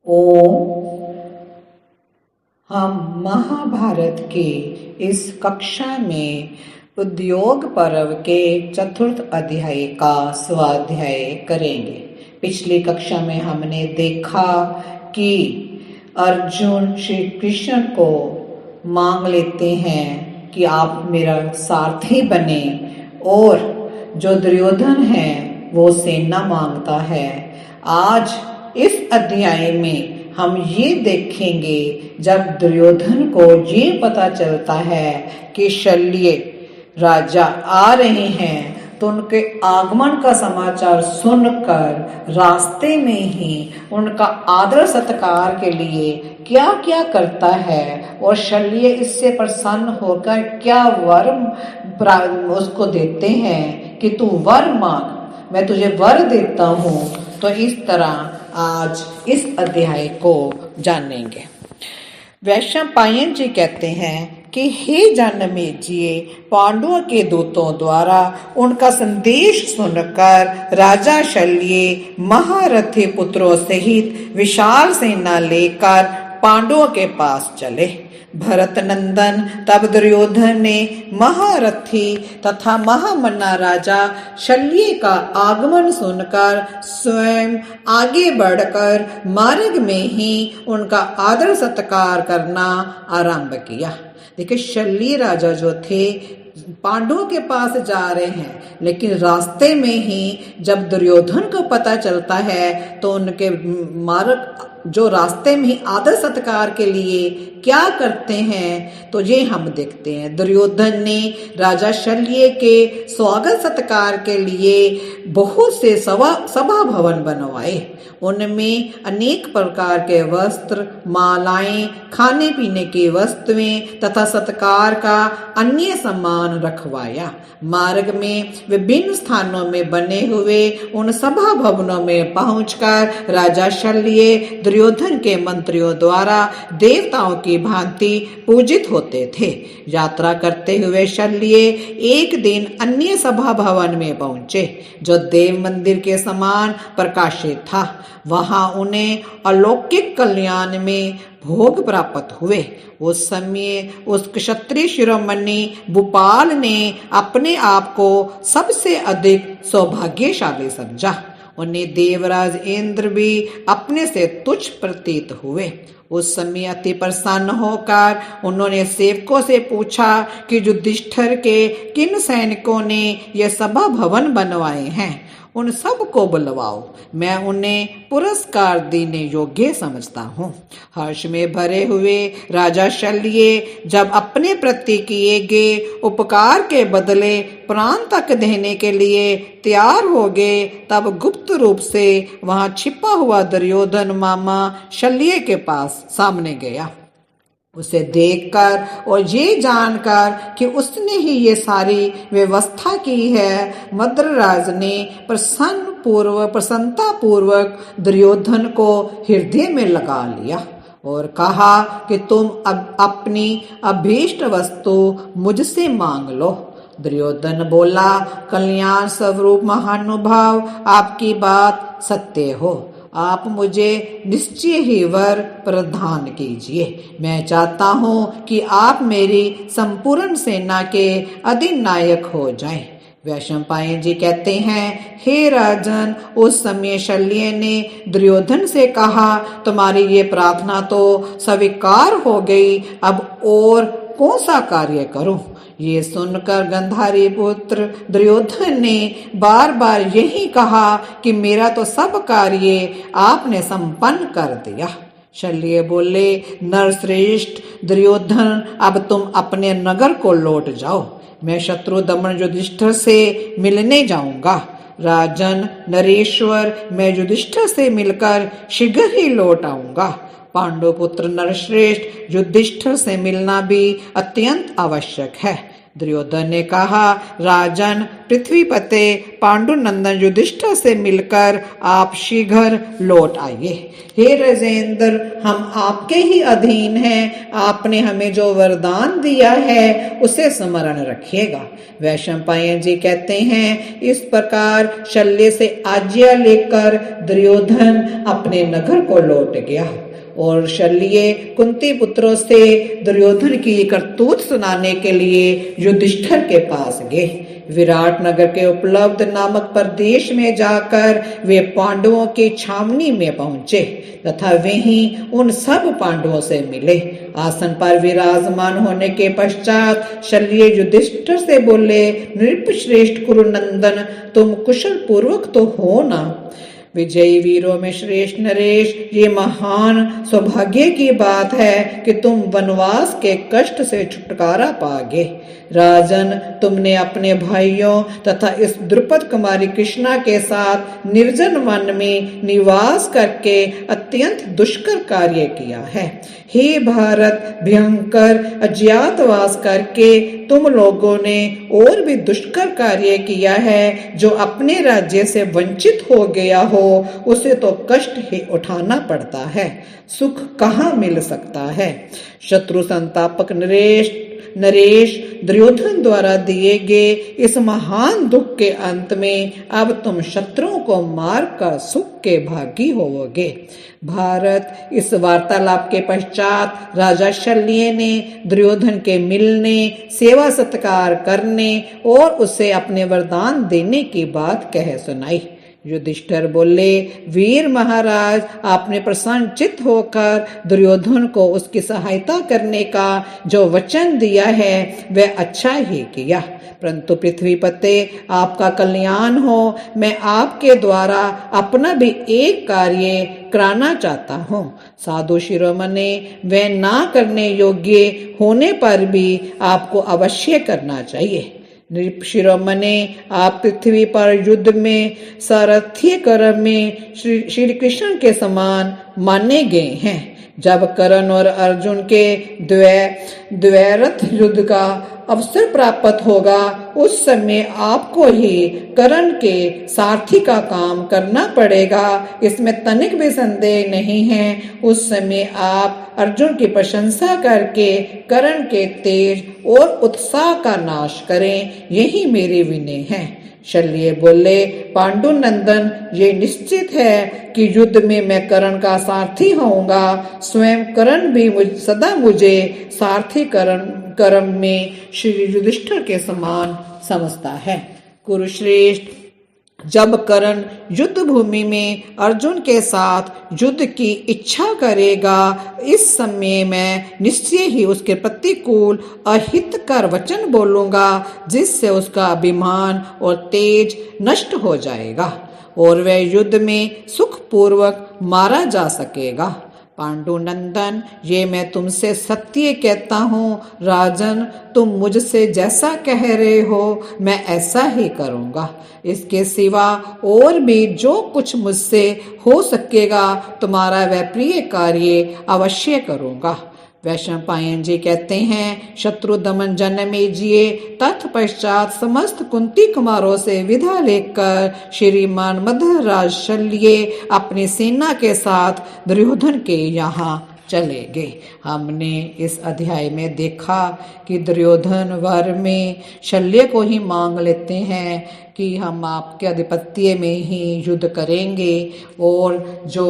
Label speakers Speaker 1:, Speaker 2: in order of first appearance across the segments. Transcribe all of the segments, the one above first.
Speaker 1: ओम। हम महाभारत के इस कक्षा में उद्योग पर्व के चतुर्थ अध्याय का स्वाध्याय करेंगे। पिछली कक्षा में हमने देखा कि अर्जुन श्री कृष्ण को मांग लेते हैं कि आप मेरा सारथी बने, और जो दुर्योधन है वो सेना मांगता है। आज इस अध्याय में हम ये देखेंगे, जब दुर्योधन को ये पता चलता है कि शल्य राजा आ रहे हैं, तो उनके आगमन का समाचार सुनकर रास्ते में ही उनका आदर सत्कार के लिए क्या क्या करता है, और शल्य इससे प्रसन्न होकर क्या वर उसको देते हैं कि तू वर मांग, मैं तुझे वर देता हूँ। तो इस तरह आज इस अध्याय को जानेंगे। वैशंपायन जी कहते हैं कि हे जनमेजय, पांडवों के दूतों द्वारा उनका संदेश सुनकर राजा शल्य महारथी पुत्रों सहित विशाल सेना लेकर पांडवों के पास चले। भरत नंदन तब दुर्योधन ने महारथी तथा महामना राजा शल्य का आगमन सुनकर स्वयं आगे बढ़कर मार्ग में ही उनका आदर सत्कार करना आरंभ किया। देखिए, शल्य राजा जो थे पांडवों के पास जा रहे हैं, लेकिन रास्ते में ही जब दुर्योधन को पता चलता है तो उनके मार्ग जो रास्ते में ही आदर सत्कार के लिए क्या करते हैं, तो ये हम देखते हैं। दुर्योधन ने राजा शल्य के स्वागत सत्कार के लिए बहुत से सभा भवन बनवाए। उनमें अनेक प्रकार के वस्त्र, मालाएं, खाने पीने की वस्तुएं तथा सत्कार का अन्य सामान रखवाया। मार्ग में विभिन्न स्थानों में बने हुए उन सभा भवनों में पहुंचकर राजा शल्य दुर्योधन के मंत्रियों द्वारा देवताओं की भांति पूजित होते थे। यात्रा करते हुए शल्य एक दिन अन्य सभा भवन में पहुंचे, जो देव मंदिर के समान प्रकाशित था। वहां उन्हें अलौकिक कल्याण में भोग प्राप्त हुए। उस समय उस क्षत्रिय शिरोमणि भूपाल ने अपने आप को सबसे अधिक सौभाग्यशाली समझा। उन्हें देवराज इंद्र भी अपने से तुच्छ प्रतीत हुए। उस समय अति प्रसन्न होकर उन्होंने सेवकों से पूछा कि युधिष्ठिर के किन सैनिकों ने यह सभा भवन बनवाए हैं, उन सब को बुलवाओ, मैं उन्हें पुरस्कार देने योग्य समझता हूँ। हर्ष में भरे हुए राजा शल्य जब अपने प्रति किए गए उपकार के बदले प्राण तक देने के लिए तैयार हो गए, तब गुप्त रूप से वहां छिपा हुआ दुर्योधन मामा शल्य के पास सामने गया। उसे देखकर और ये जानकर कि उसने ही ये सारी व्यवस्था की है, मद्रराज ने प्रसन्नता पूर्वक दुर्योधन को हृदय में लगा लिया और कहा कि तुम अब अपनी अभीष्ट वस्तु मुझसे मांग लो। दुर्योधन बोला, कल्याण स्वरूप महानुभाव, आपकी बात सत्य हो, आप मुझे निश्चय ही वर प्रदान कीजिए। मैं चाहता हूँ कि आप मेरी संपूर्ण सेना के अधिनायक हो जाएं। वैशंपायन जी कहते हैं, हे राजन, उस समय शल्य ने दुर्योधन से कहा, तुम्हारी ये प्रार्थना तो स्वीकार हो गई, अब और कौन सा कार्य करूं? ये सुनकर गंधारी पुत्र दुर्योधन ने बार बार यही कहा कि मेरा तो सब कार्य आपने संपन्न कर दिया। शल्य बोले, नरश्रेष्ठ दुर्योधन, अब तुम अपने नगर को लौट जाओ, मैं शत्रु दमन युधिष्ठिर से मिलने जाऊंगा। राजन नरेश्वर, मैं युधिष्ठिर से मिलकर शीघ्र ही लौट आऊंगा। पांडु पुत्र नरश्रेष्ठ, युधिष्ठिर से मिलना भी अत्यंत आवश्यक है। दुर्योधन ने कहा, राजन पृथ्वीपते पांडुनंदन युधिष्ठिर से मिलकर आप शीघ्र लौट आइए। हे राजेंद्र, हम आपके ही अधीन हैं। आपने हमें जो वरदान दिया है उसे स्मरण रखिएगा। वैशंपायन जी कहते हैं, इस प्रकार शल्य से आज्ञा लेकर दुर्योधन अपने नगर को लौट गया और शल्य कुंती पुत्रों से दुर्योधन की करतूत सुनाने के लिए युधिष्ठिर के पास गए। विराट नगर के उपलब्ध नामक प्रदेश में जाकर वे पांडवों की छावनी में पहुंचे तथा वहीं उन सब पांडवों से मिले। आसन पर विराजमान होने के पश्चात शल्य युधिष्ठिर से बोले, नृपश्रेष्ठ कुरुनंदन, तुम कुशल पूर्वक तो हो ना? विजयी वीरों में श्रेष्ठ नरेश, ये महान सौभाग्य की बात है कि तुम वनवास के कष्ट से छुटकारा पागे। राजन, तुमने अपने भाइयों तथा इस द्रुपद कुमारी कृष्णा के साथ निर्जन वन में निवास करके अत्यंत दुष्कर कार्य किया है। हे भारत, भयंकर अज्ञातवास करके तुम लोगों ने और भी दुष्कर कार्य किया है। जो अपने राज्य से वंचित हो गया हो उसे तो कष्ट ही उठाना पड़ता है, सुख कहाँ मिल सकता है। शत्रु संतापक नरेश दुर्योधन द्वारा दिए गए इस महान दुख के अंत में अब तुम शत्रुओं को मार कर सुख के भागी होवोगे। भारत, इस वार्तालाप के पश्चात राजा शल्य ने दुर्योधन के मिलने, सेवा सत्कार करने और उसे अपने वरदान देने की बात कह सुनाई। युधिष्ठिर बोले, वीर महाराज, आपने प्रसन्नचित्त होकर दुर्योधन को उसकी सहायता करने का जो वचन दिया है वह अच्छा ही किया, परंतु पृथ्वीपते आपका कल्याण हो। मैं आपके द्वारा अपना भी एक कार्य कराना चाहता हूँ। साधु शिरोमणि, वह ना करने योग्य होने पर भी आपको अवश्य करना चाहिए। नृप शिरोमणि, आप पृथ्वी पर युद्ध में सारथी कर्म में श्री कृष्ण के समान माने गए हैं। जब कर्ण और अर्जुन के द्वैरथ युद्ध का अवसर प्राप्त होगा उस समय आपको ही कर्ण के सारथी का काम करना पड़ेगा, इसमें तनिक भी संदेह नहीं है। उस समय आप अर्जुन की प्रशंसा करके कर्ण के तेज और उत्साह का नाश करें, यही मेरी विनय है। शल्य बोले, पांडुनंदन, ये निश्चित है कि युद्ध में मैं कर्ण का सारथी होऊंगा। स्वयं कर्ण भी सदा मुझे सारथी कर्म में श्री युधिष्ठिर के समान समझता है। कुरुश्रेष्ठ, जब कर्ण युद्ध भूमि में अर्जुन के साथ युद्ध की इच्छा करेगा, इस समय मैं निश्चय ही उसके प्रतिकूल अहितकर वचन बोलूंगा, जिससे उसका अभिमान और तेज नष्ट हो जाएगा और वह युद्ध में सुखपूर्वक मारा जा सकेगा। पांडुनंदन, ये मैं तुमसे सत्य कहता हूँ। राजन, तुम मुझसे जैसा कह रहे हो मैं ऐसा ही करूँगा। इसके सिवा और भी जो कुछ मुझसे हो सकेगा तुम्हारा वह प्रिय कार्य अवश्य करूँगा। वैशंपायन जी कहते हैं, शत्रु दमन जन्मेजय तत्पश्चात समस्त कुंती कुमारों से विदा लेकर श्रीमान मध्वराज शल्य अपनी सेना के साथ दुर्योधन के यहाँ चले गए। हमने इस अध्याय में देखा कि दुर्योधन वर में शल्य को ही मांग लेते हैं कि हम आपके आधिपत्य में ही युद्ध करेंगे, और जो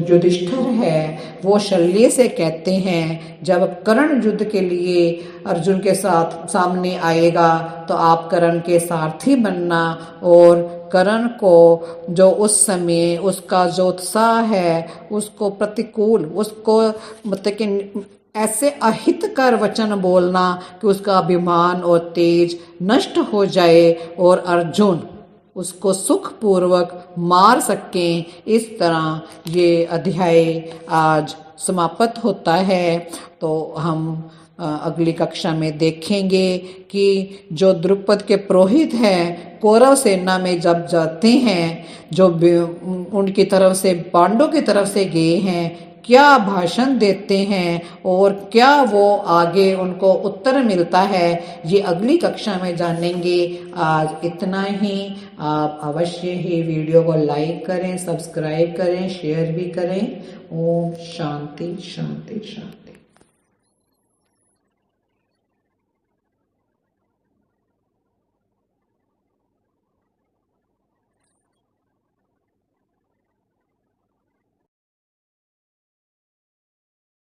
Speaker 1: युधिष्ठिर है वो शल्य से कहते हैं, जब कर्ण युद्ध के लिए अर्जुन के साथ सामने आएगा तो आप कर्ण के सारथी बनना, और कर्ण को जो उस समय उसका जो उत्साह है उसको प्रतिकूल, उसको मतलब कि ऐसे अहितकर वचन बोलना कि उसका अभिमान और तेज नष्ट हो जाए और अर्जुन उसको सुखपूर्वक मार सकें। इस तरह ये अध्याय आज समाप्त होता है। तो हम अगली कक्षा में देखेंगे कि जो द्रुपद के पुरोहित हैं कौरव सेना में जब जाते हैं, जो उनकी तरफ से पांडवों की तरफ से गए हैं, क्या भाषण देते हैं और क्या वो आगे उनको उत्तर मिलता है, ये अगली कक्षा में जानेंगे। आज इतना ही। आप अवश्य ही वीडियो को लाइक करें, सब्सक्राइब करें, शेयर भी करें। ओम शांति शांति शांति।